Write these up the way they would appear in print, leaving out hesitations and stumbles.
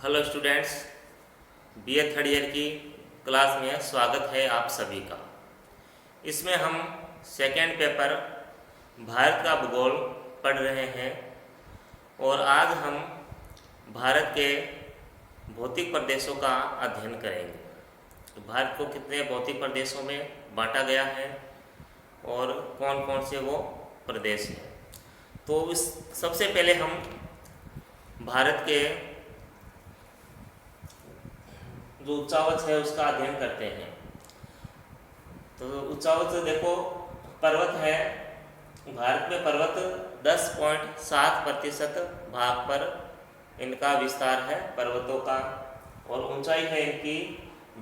Hello students, BA third year की class में स्वागत है आप सभी का। इसमें हम सेकेंड पेपर भारत का भूगोल पढ़ रहे हैं और आज हम भारत के भौतिक प्रदेशों का अध्ययन करेंगे। तो भारत को कितने भौतिक प्रदेशों में बांटा गया है और कौन कौन से वो प्रदेश हैं। तो इस सबसे पहले हम भारत के जो उच्चावच है उसका अध्ययन करते हैं। तो उच्चावच देखो, पर्वत है। भारत में पर्वत 10.7% भाग पर इनका विस्तार है पर्वतों का, और ऊंचाई है इनकी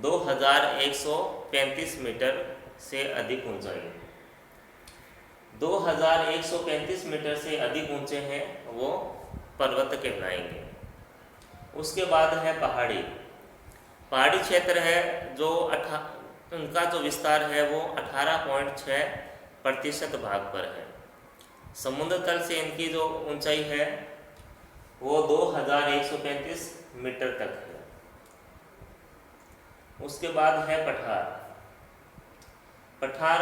2135 मीटर से अधिक ऊंचाई है। 2135 मीटर से अधिक ऊंचे हैं वो पर्वत कहलाएंगे। उसके बाद है पहाड़ी क्षेत्र है जो उनका जो विस्तार है वो 18.6% भाग पर है। समुद्र तल से इनकी जो ऊंचाई है वो 2135 मीटर तक है। उसके बाद है पठार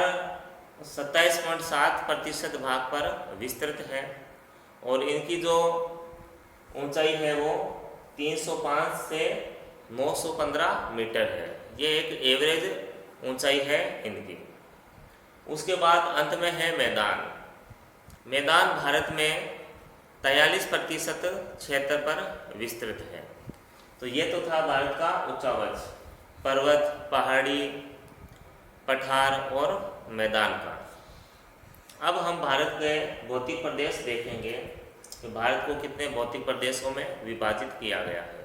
27.7% भाग पर विस्तृत है और इनकी जो ऊंचाई है वो 305 से 915 मीटर है। ये एक एवरेज ऊंचाई है इनकी। उसके बाद अंत में है मैदान भारत में 43% क्षेत्र पर विस्तृत है। तो ये तो था भारत का उच्चावच, पर्वत, पहाड़ी, पठार और मैदान का। अब हम भारत के भौतिक प्रदेश देखेंगे कि भारत को कितने भौतिक प्रदेशों में विभाजित किया गया है।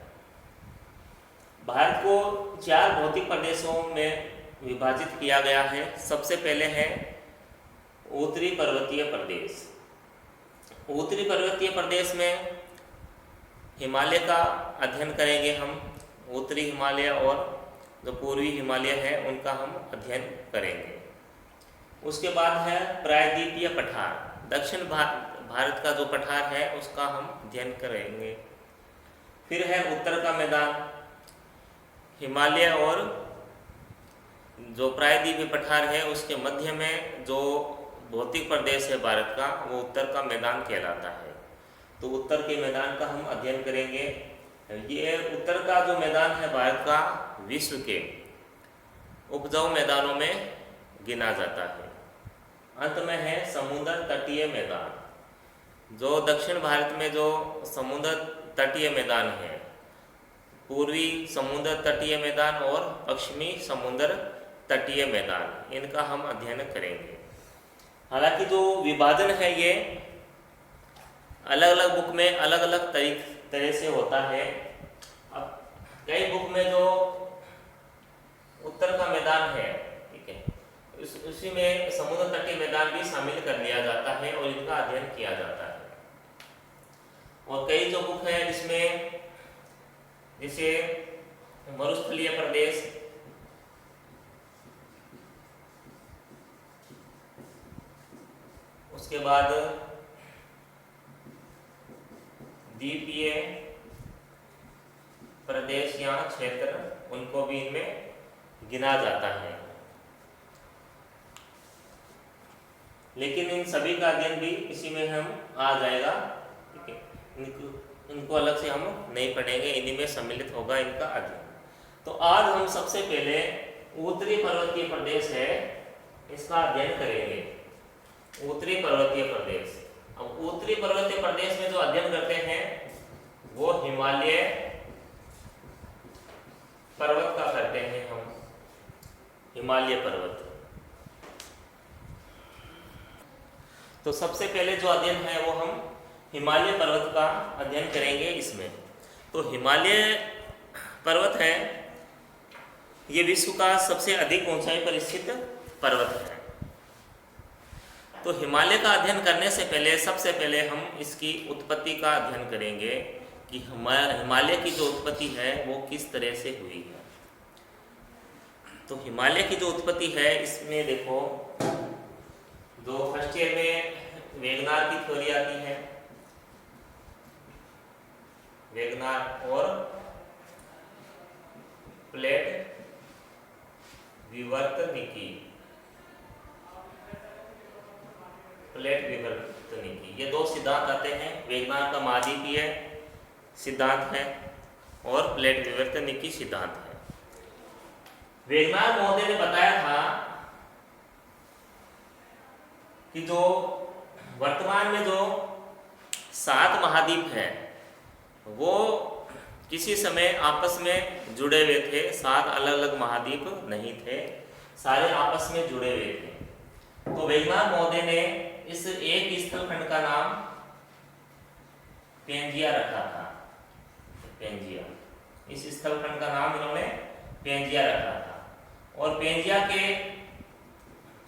भारत को 4 भौतिक प्रदेशों में विभाजित किया गया है। सबसे पहले है उत्तरी पर्वतीय प्रदेश। उत्तरी पर्वतीय प्रदेश में हिमालय का अध्ययन करेंगे हम। उत्तरी हिमालय और जो पूर्वी हिमालय है उनका हम अध्ययन करेंगे। उसके बाद है प्रायद्वीपीय पठार। दक्षिण भारत का जो पठार है उसका हम अध्ययन करेंगे। फिर है उत्तर का मैदान। हिमालय और जो प्रायद्वीपीय पठार है उसके मध्य में जो भौतिक प्रदेश है भारत का वो उत्तर का मैदान कहलाता है। तो उत्तर के मैदान का हम अध्ययन करेंगे। ये उत्तर का जो मैदान है भारत का विश्व के उपजाऊ मैदानों में गिना जाता है। अंत में है समुद्र तटीय मैदान। जो दक्षिण भारत में जो समुद्र तटीय मैदान है, पूर्वी समुद्र तटीय मैदान और पश्चिमी समुद्र तटीय मैदान, इनका हम अध्ययन करेंगे। हालांकि जो विभाजन है ये अलग अलग बुक में अलग अलग तरह से होता है। अब कई बुक में जो उत्तर का मैदान है, ठीक है, उसी में समुद्र तटीय मैदान भी शामिल कर लिया जाता है और इनका अध्ययन किया जाता है। और कई जो बुक है इसमें जैसे मरुस्थलीय प्रदेश, उसके बाद द्वीपीय प्रदेश या क्षेत्र, उनको भी इनमें गिना जाता है। लेकिन इन सभी का अध्ययन भी इसी में हम आ जाएगा, ठीक है। इनको अलग से हम नहीं पढ़ेंगे, इन्हीं में सम्मिलित होगा इनका अध्ययन। तो आज हम सबसे पहले उत्तरी पर्वतीय प्रदेश है इसका अध्ययन करेंगे। उत्तरी पर्वतीय प्रदेश। अब उत्तरी पर्वतीय प्रदेश में जो अध्ययन करते हैं वो हिमालय पर्वत का करते हैं हम, हिमालय पर्वत। तो सबसे पहले जो अध्ययन है वो हम हिमालय पर्वत का अध्ययन करेंगे इसमें। तो हिमालय पर्वत है, ये विश्व का सबसे अधिक ऊंचाई पर स्थित पर्वत है। तो हिमालय का अध्ययन करने से पहले सबसे पहले हम इसकी उत्पत्ति का अध्ययन करेंगे कि हिमालय की जो उत्पत्ति है वो किस तरह से हुई है। तो हिमालय की जो उत्पत्ति है इसमें देखो, जो फर्स्ट ईयर में वेगनार की थ्योरी आती है, वेगनार, और प्लेट विवर्तनिकी, प्लेट विवर्तनिकी, ये दो सिद्धांत आते हैं। वेगनार का महाद्वीपीय सिद्धांत है और प्लेट विवर्तनिकी सिद्धांत है। वेगनार महोदय ने बताया था कि जो वर्तमान में जो 7 महाद्वीप हैं वो किसी समय आपस में जुड़े हुए थे। 7 अलग अलग महाद्वीप नहीं थे, सारे आपस में जुड़े हुए थे। तो वेगनार महोदय ने इस एक स्थलखंड का नाम पेंजिया रखा था। पेंजिया, इस स्थलखंड का नाम इन्होंने पेंजिया रखा था। और पेंजिया के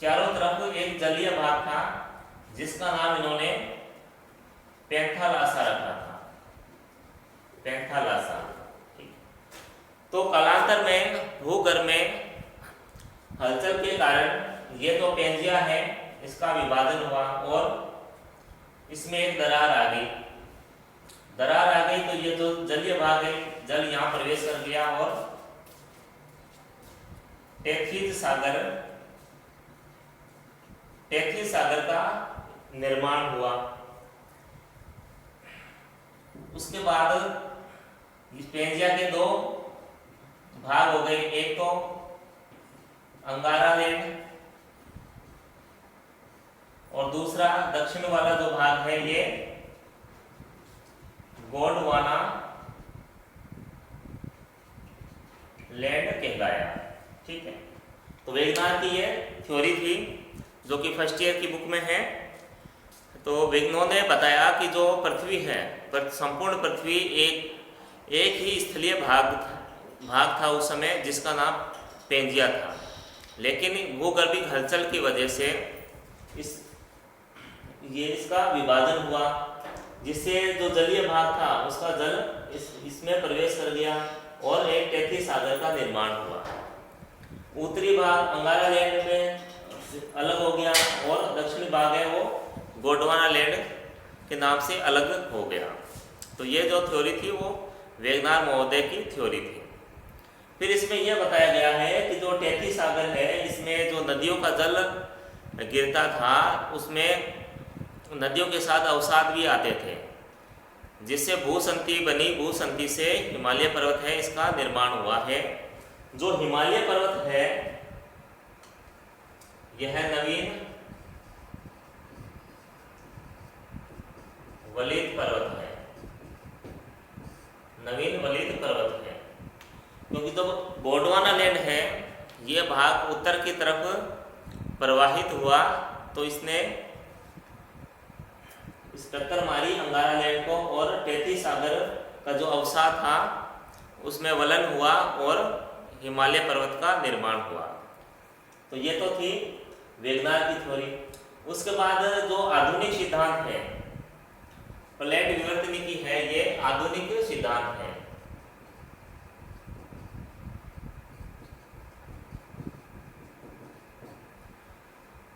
चारों तरफ एक जलीय भाग था जिसका नाम इन्होंने पैंथालासा रखा था। पैंथालासा, ठीक। तो कालांतर में भूगर्भ में हलचल के कारण ये तो पेंजिया है, इसका विभाजन हुआ और इसमें एक दरार आ गई। दरार आ गई तो ये जो जलीय भाग है, जल यहाँ प्रवेश कर गया और टेथिस सागर का निर्माण हुआ। उसके बाद इस पेंजिया के 2 भाग हो गए, एक तो अंगारा लैंड और दूसरा दक्षिण वाला जो भाग है ये गोंडवाना लैंड कहलाया, ठीक है। तो वेगनार की ये थ्योरी थी जो कि फर्स्ट ईयर की बुक में है। तो वेगनार ने बताया कि जो पृथ्वी है, संपूर्ण पृथ्वी एक ही स्थलीय भाग था उस समय जिसका नाम पेंजिया था। लेकिन भूगर्भिक हलचल की वजह से इसका विभाजन हुआ, जिससे जो जलीय भाग था उसका जल इसमें प्रवेश कर गया और एक टेथिस सागर का निर्माण हुआ। उत्तरी भाग अंगारा लैंड में अलग हो गया और दक्षिणी भाग है वो गोंडवाना लैंड के नाम से अलग हो गया। तो ये जो थ्योरी थी वो वेगनार महोदय की थ्योरी थी। फिर इसमें यह बताया गया है कि जो टेथिस सागर है इसमें जो नदियों का जल गिरता था उसमें नदियों के साथ अवसाद भी आते थे, जिससे भूसंति बनी। भूसंति से हिमालय पर्वत है इसका निर्माण हुआ है। जो हिमालय पर्वत है यह नवीन वलित पर्वत है। नवीन वलित पर्वत है क्योंकि जो गोंडवाना लैंड है ये भाग उत्तर की तरफ प्रवाहित हुआ तो इसने इस टक्कर मारी अंगारा लैंड को और टेथिस सागर का जो अवसाद था उसमें वलन हुआ और हिमालय पर्वत का निर्माण हुआ। तो ये तो थी वेगनार की थ्योरी। उसके बाद जो आधुनिक सिद्धांत है प्लेट विवर्तनिकी है, ये आधुनिक सिद्धांत है।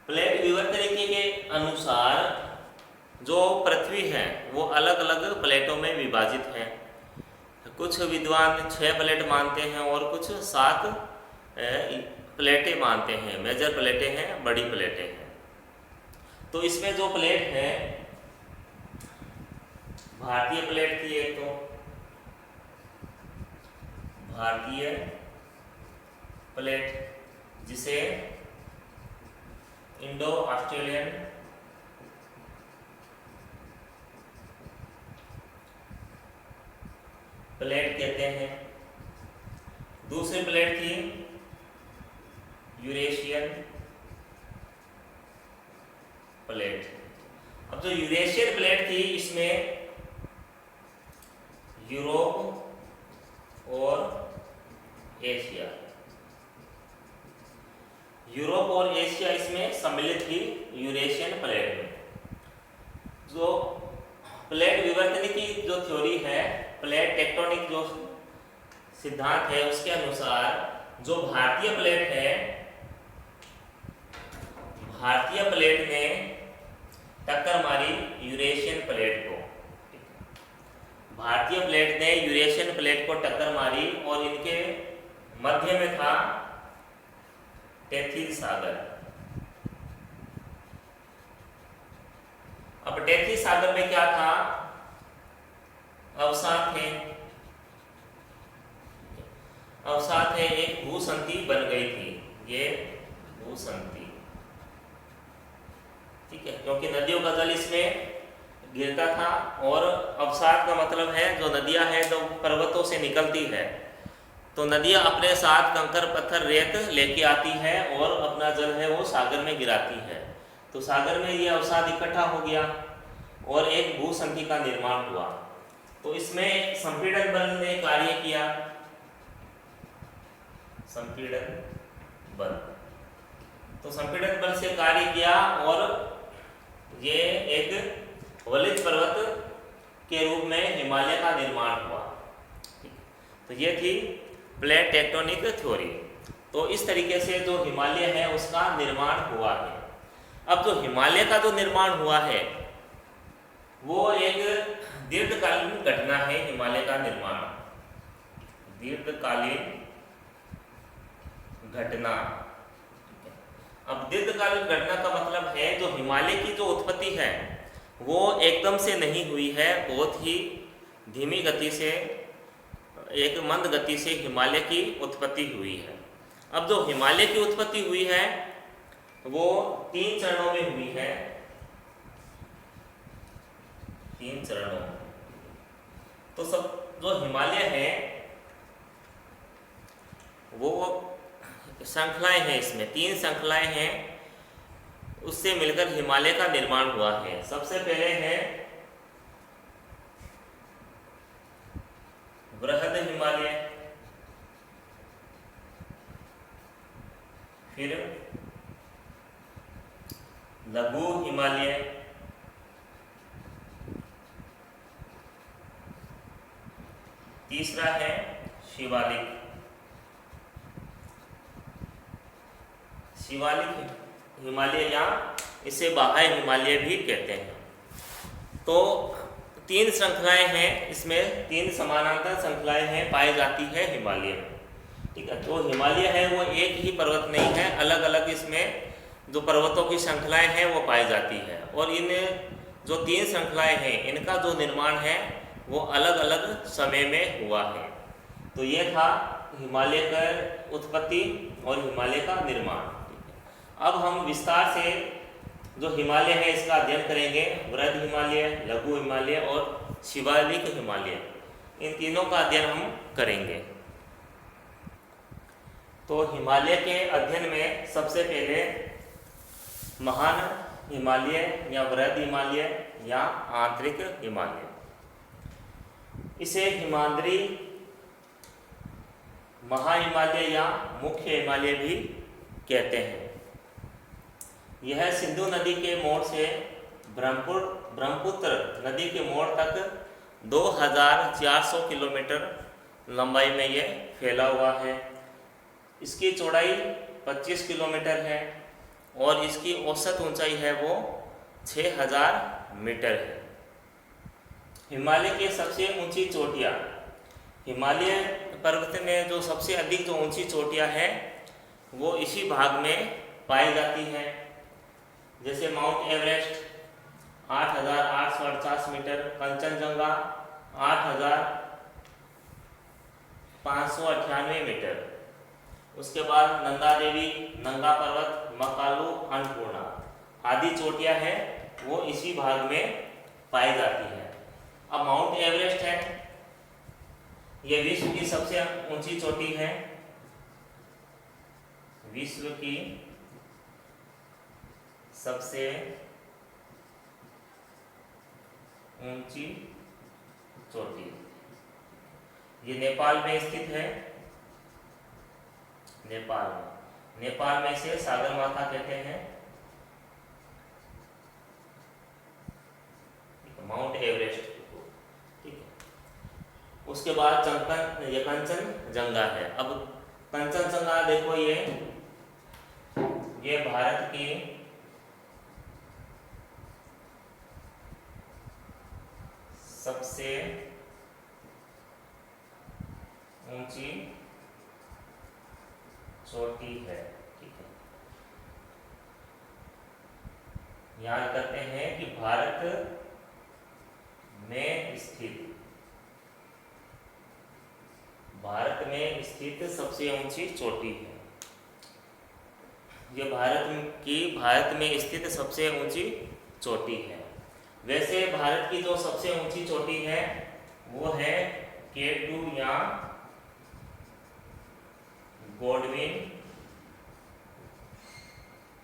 प्लेट विवर्तनिकी के अनुसार जो पृथ्वी है वो अलग अलग प्लेटों में विभाजित है। कुछ विद्वान 6 प्लेट मानते हैं और कुछ 7 प्लेटें मानते हैं। मेजर प्लेटें हैं, बड़ी प्लेटें हैं। तो इसमें जो प्लेट है भारतीय प्लेट थी, एक तो भारतीय प्लेट जिसे इंडो ऑस्ट्रेलियन प्लेट कहते हैं। दूसरी प्लेट थी यूरेशियन प्लेट। अब जो यूरेशियन प्लेट थी इसमें यूरोप और एशिया, यूरोप और एशिया इसमें सम्मिलित थी यूरेशियन प्लेट में। जो प्लेट विवर्तनिकी की जो थ्योरी है, प्लेट टेक्टोनिक जो सिद्धांत है उसके अनुसार जो भारतीय प्लेट है, भारतीय प्लेट ने टक्कर मारी यूरेशियन प्लेट को। भारतीय प्लेट ने यूरेशियन प्लेट को टक्कर मारी और इनके मध्य में था टेथी सागर। अब टेथी सागर में क्या था, अवसाद थे, अवसाद थे, एक भूसंधि बन गई थी, ये भूसंधि, ठीक है, क्योंकि नदियों का जल इसमें गिरता था। और अवसाद का मतलब है जो नदियां हैं जो पर्वतों से निकलती है, तो नदियां अपने साथ कंकर पत्थर रेत लेके आती है और अपना जल है वो सागर में गिराती है। तो सागर में ये अवसाद इकट्ठा हो गया और एक भूसंधि का निर्माण हुआ। तो इसमें संपीड़न बल ने कार्य किया, संपीड़न बल, तो संपीड़न बल से कार्य किया और ये एक वलित पर्वत के रूप में हिमालय का निर्माण हुआ। तो ये थी प्लेट टेक्टोनिक थ्योरी। तो इस तरीके से जो हिमालय है उसका निर्माण हुआ है। अब जो हिमालय का जो निर्माण हुआ है वो एक दीर्घकालीन घटना है। हिमालय का निर्माण दीर्घकालीन घटना। अब दीर्घकालीन घटना का मतलब है जो हिमालय की जो उत्पत्ति है वो एकदम से नहीं हुई है, बहुत ही धीमी गति से, एक मंद गति से हिमालय की उत्पत्ति हुई है। अब जो हिमालय की उत्पत्ति हुई है वो 3 चरणों में हुई है, 3 चरणों। तो सब जो हिमालय है वो श्रृंखलाएं हैं, इसमें 3 श्रृंखलाएं हैं, उससे मिलकर हिमालय का निर्माण हुआ है। सबसे पहले है बृहद हिमालय, फिर लघु हिमालय, तीसरा है शिवालिक। शिवालिक हिमालय या इसे बाह्य हिमालय भी कहते हैं। तो 3 श्रृंखलाएं हैं, इसमें 3 समानांतर श्रृंखलाएं हैं पाई जाती है हिमालय में, ठीक है। तो हिमालय है वो एक ही पर्वत नहीं है, अलग अलग इसमें जो पर्वतों की श्रृंखलाएं हैं वो पाई जाती है। और इन जो 3 श्रृंखलाएं हैं इनका जो निर्माण है वो अलग अलग समय में हुआ है। तो ये था हिमालय का उत्पत्ति और हिमालय का निर्माण। अब हम विस्तार से जो हिमालय है इसका अध्ययन करेंगे, वृहद हिमालय, लघु हिमालय और शिवालिक हिमालय, इन तीनों का अध्ययन हम करेंगे। तो हिमालय के अध्ययन में सबसे पहले महान हिमालय या वृहद हिमालय या आंतरिक हिमालय, इसे हिमाद्री, महाहिमालय या मुख्य हिमालय भी कहते हैं। यह सिंधु नदी के मोड़ से ब्रह्मपुत्र नदी के मोड़ तक 2400 किलोमीटर लंबाई में ये फैला हुआ है। इसकी चौड़ाई 25 किलोमीटर है और इसकी औसत ऊंचाई है वो 6000 मीटर है। हिमालय की सबसे ऊंची चोटियाँ, हिमालय पर्वत में जो सबसे अधिक जो ऊंची चोटियाँ हैं वो इसी भाग में पाई जाती हैं। जैसे Mount Everest 8848 metre, Kanchenjunga 8598 metre, उसके बाद नंदा देवी, नंगा पर्वत, मकालू, अन्नपूर्णा आदि चोटियाँ हैं वो इसी भाग में पाई जाती हैं। अब माउंट एवरेस्ट है, यह विश्व की सबसे ऊंची चोटी है, विश्व की सबसे ऊंची चोटी। ये नेपाल में स्थित है, नेपाल में इसे सागर माथा कहते हैं, माउंट एवरेस्ट, ठीक है। उसके बाद कंचनजंगा है। अब कंचनजंगा देखो, ये भारत की सबसे ऊंची चोटी है। ठीक है, याद करते हैं कि भारत में स्थित सबसे ऊंची चोटी है। ये भारत में स्थित सबसे ऊंची चोटी है। वैसे भारत की जो सबसे ऊंची चोटी है वो है K2 या गॉडविन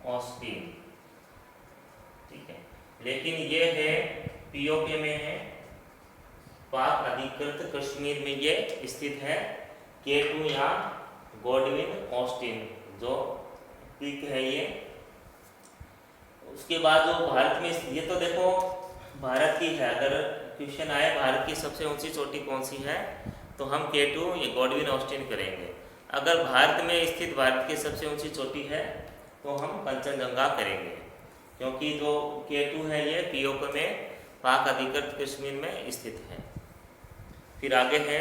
ऑस्टिन। ठीक है, लेकिन ये है पीओके में है, पाक अधिकृत कश्मीर में ये स्थित है। K2 या गॉडविन ऑस्टिन जो पीक है ये। उसके बाद जो भारत में, ये तो देखो भारत की है, अगर क्वेश्चन आए भारत की सबसे ऊंची चोटी कौन सी है तो हम K2 या गॉडविन ऑस्टिन करेंगे। अगर भारत में स्थित भारत की सबसे ऊंची चोटी है तो हम कंचनजंगा करेंगे, क्योंकि जो K2 है ये पीओके में पाक अधिकृत कश्मीर में स्थित है। फिर आगे है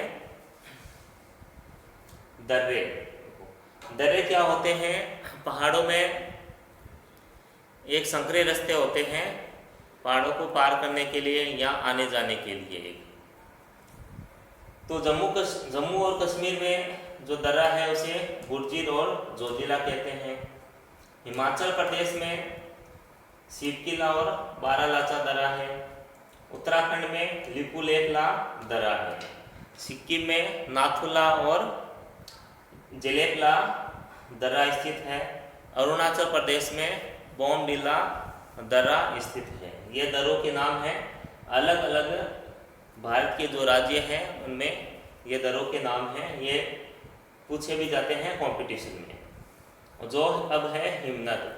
दर्रे। दर्रे क्या होते हैं? पहाड़ों में एक संकरे रास्ते होते हैं पहाड़ों को पार करने के लिए या आने जाने के लिए। तो जम्मू और कश्मीर में जो दर्रा है उसे गुर्जिर और जोजिला कहते हैं। हिमाचल प्रदेश में शिवकिला और बारालाचा दर्रा है। उत्तराखंड में लिपुलेखला दर्रा है। सिक्किम में नाथुला और जेलेपला दर्रा स्थित है। अरुणाचल प्रदेश में बोमडिला दर्रा स्थित है। ये दर्रों के नाम हैं। अलग अलग भारत के जो राज्य हैं उनमें ये दर्रों के नाम हैं। ये पूछे भी जाते हैं कंपटीशन में। जो अब है हिमनद।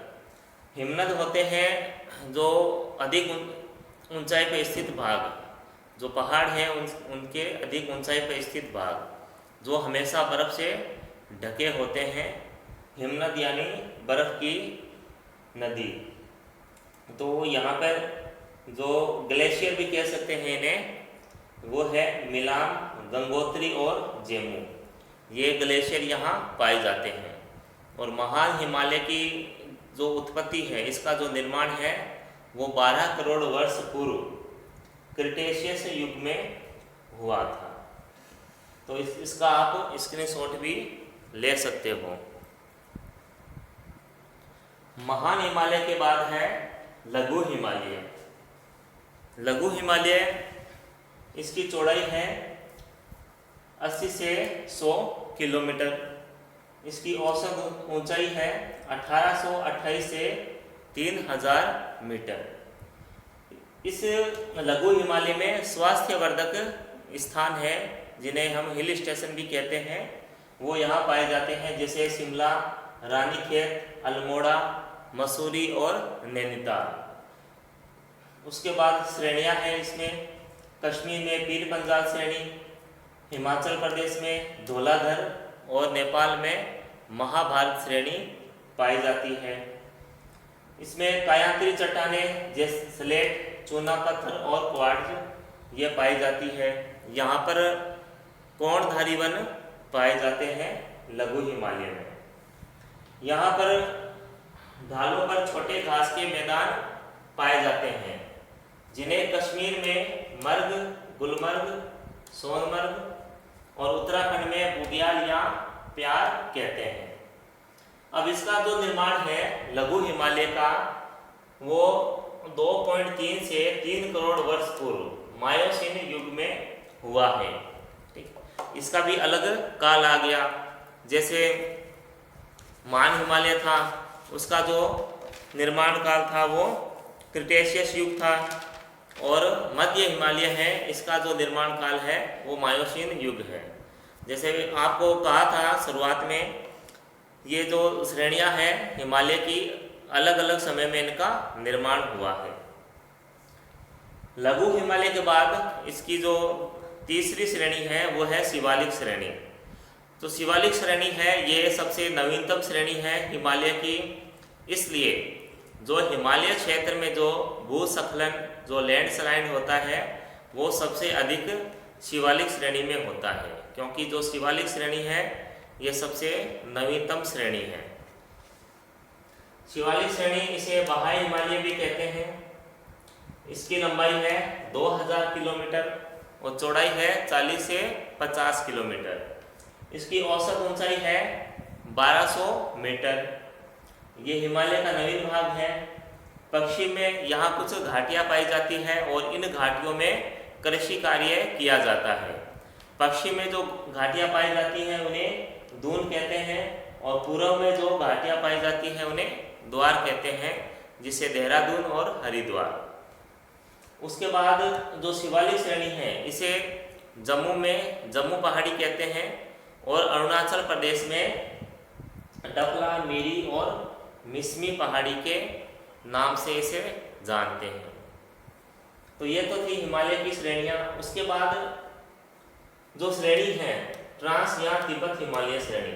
हिमनद होते हैं जो अधिक ऊंचाई पर स्थित भाग, जो पहाड़ हैं उनके अधिक ऊंचाई पर स्थित भाग, जो हमेशा बर्फ से ढके होते हैं। हिमनद यानी बर्फ की नदी। तो यहाँ पर जो ग्लेशियर भी कह सकते हैं इन्हें, वो है मिलाम, गंगोत्री और जेमू। ये ग्लेशियर यहाँ पाए जाते हैं। और महान हिमालय की जो उत्पत्ति है, इसका जो निर्माण है वो 12 करोड़ वर्ष पूर्व क्रिटेशियस युग में हुआ था। तो इसका आप स्क्रीनशॉट भी ले सकते हो। महान हिमालय के बाद है लघु हिमालय। लघु हिमालय, इसकी चौड़ाई है 80 से 100 किलोमीटर। इसकी औसत ऊंचाई है 1828 से 3000 मीटर। इस लघु हिमालय में स्वास्थ्यवर्धक स्थान है जिन्हें हम हिल स्टेशन भी कहते हैं, वो यहाँ पाए जाते हैं, जैसे शिमला, रानीखेत, अल्मोड़ा, मसूरी और नैनीताल। उसके बाद श्रेणियाँ हैं इसमें। कश्मीर में पीर पंजाल श्रेणी, हिमाचल प्रदेश में धौलाधर और नेपाल में महाभारत श्रेणी पाई जाती है। इसमें कायांतरी चट्टानें जैसे स्लेट, चूना पत्थर और क्वार्ट्ज ये पाई जाती है। यहाँ पर कोणधारी वन पाए जाते हैं लघु हिमालय में। यहाँ पर ढालों पर छोटे घास के मैदान पाए जाते हैं, जिन्हें कश्मीर में मर्ग, गुलमर्ग, सोनमर्ग और उत्तराखंड में बुग्याल या प्यार कहते हैं। अब इसका जो निर्माण है लघु हिमालय का, वो 2.3 से 3 करोड़ वर्ष पूर्व मायोसीन युग में हुआ है। ठीक, इसका भी अलग काल आ गया। जैसे मान हिमालय था, उसका जो निर्माण काल था वो क्रिटेशियस युग था, और मध्य हिमालय है, इसका जो निर्माण काल है वो मायोसीन युग है। जैसे आपको कहा था शुरुआत में, ये जो श्रेणियां हैं हिमालय की, अलग अलग समय में इनका निर्माण हुआ है। लघु हिमालय के बाद इसकी जो तीसरी श्रेणी है वो है शिवालिक श्रेणी। तो शिवालिक श्रेणी है, ये सबसे नवीनतम श्रेणी है हिमालय की। इसलिए जो हिमालय क्षेत्र में जो भूस्खलन, जो लैंडस्लाइड होता है, वो सबसे अधिक शिवालिक श्रेणी में होता है, क्योंकि जो शिवालिक श्रेणी है ये सबसे नवीनतम श्रेणी है। शिवालिक श्रेणी, इसे बाह्य हिमालय भी कहते हैं। इसकी लंबाई है 2000 किलोमीटर और चौड़ाई है 40 से 50 किलोमीटर। इसकी औसत ऊंचाई है 1200 मीटर। ये हिमालय का नवीन भाग है। पश्चिम में यहाँ कुछ घाटियाँ पाई जाती हैं और इन घाटियों में कृषि कार्य किया जाता है। पश्चिम में जो घाटियाँ पाई जाती हैं उन्हें दून कहते हैं और पूर्व में जो घाटियाँ पाई जाती हैं उन्हें द्वार कहते हैं, जिसे देहरादून और हरिद्वार। उसके बाद जो शिवालिक श्रेणी है इसे जम्मू में जम्मू पहाड़ी कहते हैं और अरुणाचल प्रदेश में डकला, मिरी और मिसमी पहाड़ी के नाम से इसे जानते हैं। तो ये तो थी हिमालय की श्रेणियाँ। उसके बाद जो श्रेणी है ट्रांस या तिब्बत हिमालय श्रेणी,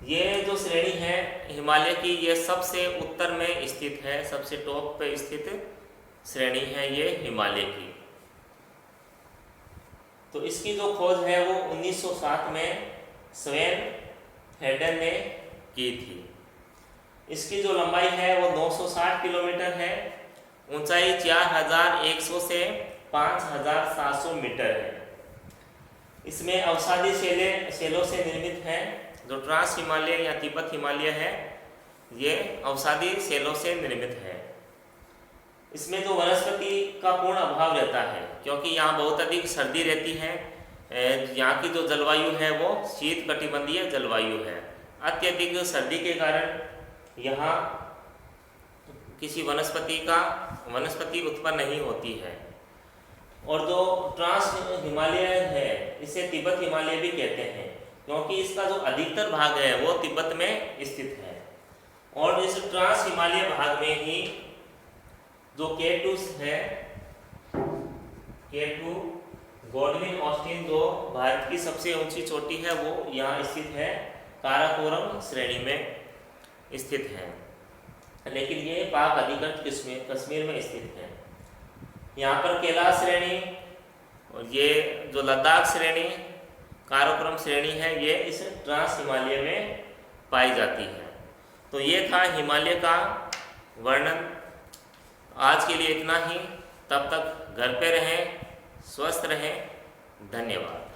ये जो श्रेणी है हिमालय की, ये सबसे उत्तर में स्थित है, सबसे टॉप पे स्थित श्रेणी है ये हिमालय की। तो इसकी जो खोज है वो 1907 में स्वेन हेडन ने की थी। इसकी जो लंबाई है वो 960 किलोमीटर है, ऊंचाई 4100 से 5700 मीटर है। इसमें अवसादी शैलों से निर्मित है। जो ट्रांस हिमालय या तिब्बत हिमालय है ये अवसादी शैलों से निर्मित है। इसमें जो वनस्पति का पूर्ण अभाव रहता है, क्योंकि यहाँ बहुत अधिक सर्दी रहती है। यहाँ की जो जलवायु है वो शीत कटिबंधीय जलवायु है। अत्यधिक सर्दी के कारण यहाँ किसी वनस्पति उत्पन्न नहीं होती है। और जो ट्रांस हिमालय है इसे तिब्बत हिमालय भी कहते हैं, क्योंकि इसका जो अधिकतर भाग है वो तिब्बत में स्थित है। और इस ट्रांस हिमालय भाग में ही जो K2 है, K2 गॉडविन ऑस्टिन, जो भारत की सबसे ऊंची चोटी है, वो यहाँ स्थित है, काराकोरम श्रेणी में स्थित है। लेकिन ये पाक अधिकृत कश्मीर में स्थित है। यहाँ पर कैलाश श्रेणी और ये जो लद्दाख श्रेणी, काराकोरम श्रेणी है, ये इस ट्रांस हिमालय में पाई जाती है। तो ये था हिमालय का वर्णन। आज के लिए इतना ही। तब तक घर पे रहें, स्वस्थ रहें। धन्यवाद।